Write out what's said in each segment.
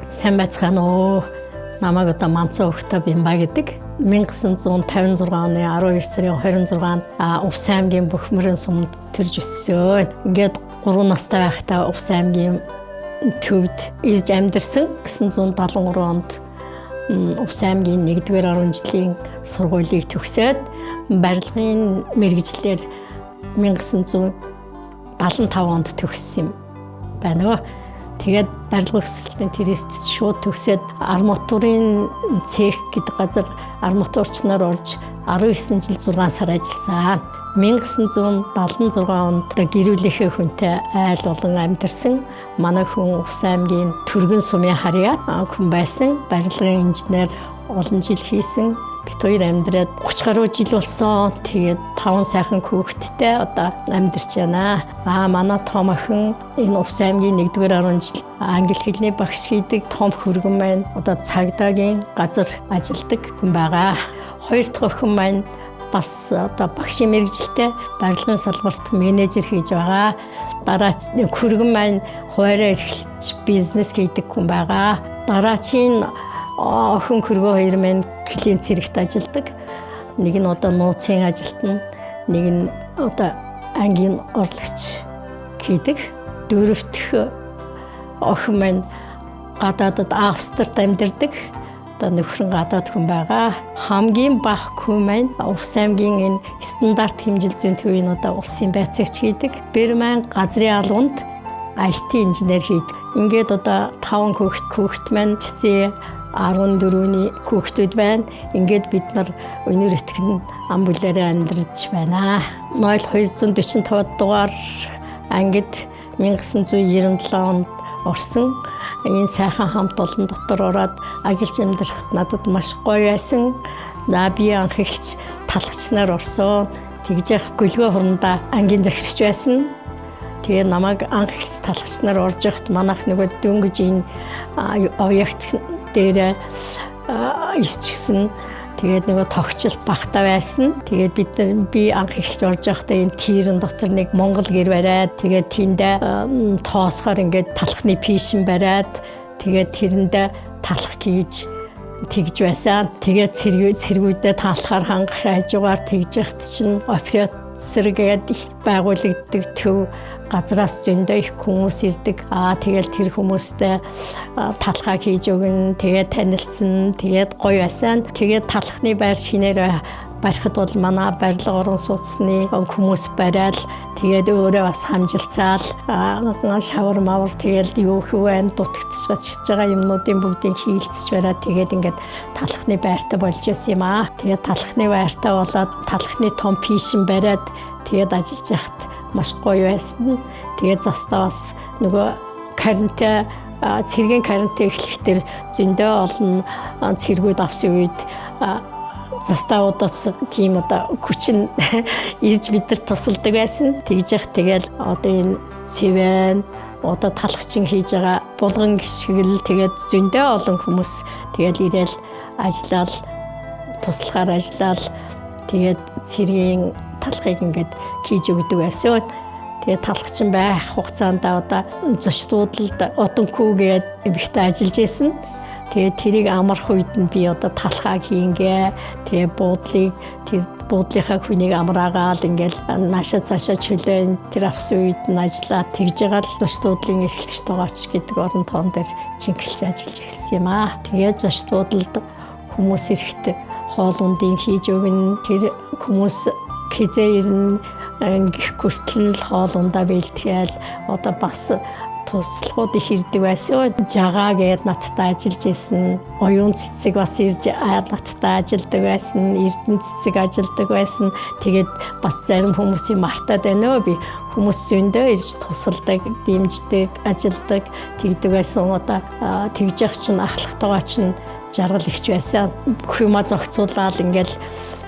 сайн байцгаана уу. Намайг одоо Манцаа Өгтө Бямба гэдэг. 1956 оны 12 сарын 26-нд Увс аймгийн Бөхмөрөн сумд төрж өссөн. Ингээд 3 настай байхдаа Увс аймгийн төвд ирж амьдарсан. 1973 онд Увс аймгийн 1-р орон жилийн сургуулийг төгсөөд барилгын мэргэжлэр 1975 онд төгссөн юм байна. Тэгээд барилга өсөлтийн тэрэст шууд төгсөөд арматурын цех гэдэг газар арматурчнаар орж 19 жил 6 сар ажилласан. 1976 онд гэрүүлийнхээ хүнтэй айл болон амьдарсан. Манай хүн Увс аймгийн Түргэн сумын харьяа хүн байсан. Барилгын инженер олон жил хийсэн. Бид хоёр амьдраад 30 гаруй жил болсон. Тэгээд 5 сайхан хүүхэдтэй одоо амьдарч байна. Манай том охин энэ Увс аймгийн 1-р орон жил англи хэлний багш хийдэг том хүргэн маань одоо цагдаагийн газар ажилладаг хүн байгаа. Хоёр дахь охин маань бас одоо багшийн мэргэжилтэй барилгын салбарт менежер хийж байгаа. Дараач хүргэн маань хуваараа эрхэлж бизнес хийдэг хүн байгаа. Дараачийн охин хөргөө хоёр маань клиент зэрэгт ажилладаг. Нэг нь одоо нууцын ажилтан, нэг нь одоо ангийн орлогч хийдэг. Дөрөвдөх охин маань гадаадд Австрид амьдардаг. Одоо нөхрөн гадаад хүн байгаа. Хамгийн бага хүн маань Увс аймгийн энэ стандарт хэмжил зүйн төвийн одоо улсын байцаагч хийдэг. Берман газрын албанд IT инженер хийдэг. Ингээд одоо 5 хүүхэд маань цэцээ 14-ний хүүхдүүд байна. Ингээд бид нар өнөр итгэн ам бүлээрээ амьдарч байна. 0245 дугаар ангид 1997 онд орсон. Энэ сайхан хамт олон дотор ороод ажиллаж амьдрахад надад маш гоё байсан. Би анх эхэлж талхачнаар орсон. Тэгж явах гөлгөө хурандаа ангийн захирагч байсан. Тэгээ намайг анх эхэлж талхачнаар орж явахад манайх нөгөө дөнгөж энэ объект дээр исчихсэн. Тэгээд нөгөө тогтчл багтаа байсан. Тэгээд би анх эхэлж орж байхдаа энэ тирэн дотор нэг Монгол гэр бариад тэгээд тэндээ тоосгоор ингээд талхны пишин бариад тэгээд тэрэндээ талх хийж тэгж байсан. Тэгээд цэргүүдээ талхаар хангах хажуугаар тэгж яхад чинь оператор гээд их байгуулагддаг төв газраас зөндөө их хүмүүс ирдэг. Тэгээд тэр хүмүүстэй талхаа хийж өгнө. Тэгээд танилцсан. Тэгээд гоё байсан. Тэгээд талхны байр шинээр барихад бол манай барилга орон сууцны хүмүүс барайл. Тэгээд өөрөө бас хамжилцаал шавар мавар тэгээд юу хөвэн дутагдчихж байгаа юмнуудын бүгдийг хийлцэж бараад тэгээд ингээд талхны байртай болж байсан юм аа. Тэгээд талхны байртай болоод талхны том пишин бариад тэгээд ажиллаж яхад маш гоё байсан. Тэгээд застаа бас нөгөө карантин цэргийн карантин эхлэхдээ зөндөө олон цэргүүд авсан үед застаудаас тийм одоо хүчин ирж бидэрт тусалдаг байсан. Тэгж яах тэгэл одоо энэ цэвэн одоо талхчин хийж байгаа булган гიშгэл тэгээд зөндөө олон хүмүүс тэгэл ирээл ажиллаад туслахаар ажиллаад тэгээд цэргийн талхыг ингээд хийж өгдөг байсан. Тэгээд талхчин байх хугацаанд одоо зочдлууд одонгүй гээд эмэгтэй ажиллаж исэн. Тэгээд тэрийг амрах үед нь би одоо талхааг хийнгээ. Тэгээд тэр буудлынхаа хүнийг амраагаал ингээл наашаа цаашаа чөлөө тэр авсан үед нь ажиллаад тэгж байгаа л зочдлуудын эрхлэгч тоогооч гэдэг орон тоон дээр жингэлж ажиллаж ирсэн юм аа. Тэгээд зочдлууд хүмүүс эрэхт хоол ундын хийж өгнө. Тэр хүмүүс хизээ ирнэ гих хүртэл хоол ундаа бэлтгэл одоо бас туслахууд их ирдэг байсан. Жагаа гээд надтай ажиллаж исэн. Оюун цэцэг бас ирж надтай ажилладаг байсан. Эрдэнэ цэцэг ажилладаг байсан. Тэгээд бас зарим хүмүүсийн мартаад байна өө би. Хүмүүс зөндөө ирж тусалдаг, дэмждэг, ажилладаг тэгдэг байсан. Одоо тэгж явах чинь ахлахтайгаа чинь жаргал ихч байсан. Бүх юма зохицуулаад ингээл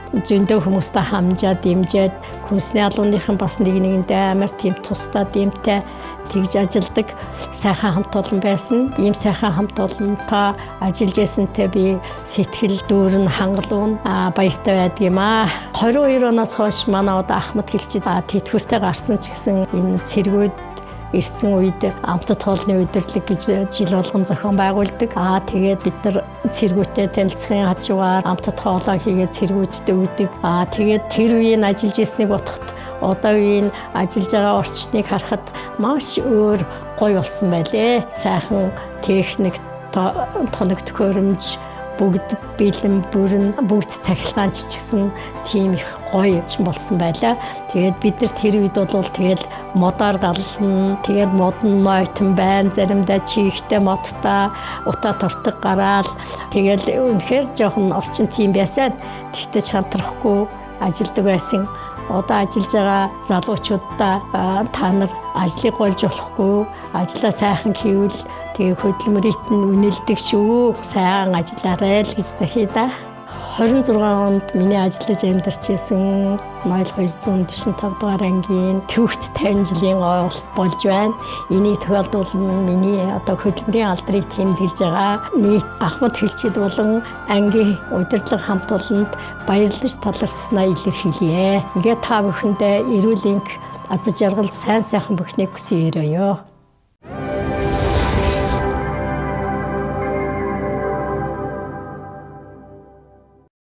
зөндөө хүмүүстэй хамжаа дэмжээд хүнсний албаныхан бас нэгэндээ амар тийм тусдаа дэмтэй тэгж ажилладаг сайхан хамт олон байсан. Ийм сайхан хамт олонтой ажиллаж байсантай би сэтгэл дүүрэн хангалуун баяртай байдаг юм аа. 22 оноос хойш манай одоо Ахмад хэлчихэд тэтгэвртэй гарсан ч гэсэн энэ цэргүүд ирсэн үед амтд хоолны удирлаг гэж жил болгон зохион байгуулдаг. Тэгээд бид нар цэргүүтэй танилцахын хажуугаар амтд хоолоо хийгээд цэргүүдтэй өгдөг. Тэгээд тэр үеийн ажиллаж ирснийг бодоход одоо үеийн ажиллаж байгаа орчныг харахад маш өөр гоё болсон байлээ. Сайхан техник, тоног төхөөрөмж, бүгд бэлэн бүрэн, бүгд цахилгаанч ч гэсэн тийм их гоё болсон байлаа. Тэгээд бид нар тэр үед бол тэгээд модоор гална, тэгээд модон нойтон байна, заримдаа чихтэй модтой утаа тортог гараал, тэгээд үнэхээр жоохон орчин тийм байсан. Тэгтээ шантрахгүй ажилдаг байсан. Одоо ажиллаж байгаа залуучуудаа та нар ажлыг голж болохгүй, ажлаа сайхан хийвэл тэгээ хөдөлмөрийт нь үнэлдэг шүү. Сайн ажиллаарай л гэж захий да. 26 онд миний ажиллаж амьдарч исэн 0245 дугаар ангийн төвхт 50 жилийн ойлголт болж байна. Энийг тохиолдуулна миний одоо хөдөлмөрийн алдрыг тэмдэглэж байгаа нийт ахмад хэлчид болон ангийн удирдлага хамт олонд баярлаж талархснаа илэрхийлье. Ингээд та бүхэндээ эрүүл энх аз жаргал сайн сайхан бүхнийг хүсье өрөөё.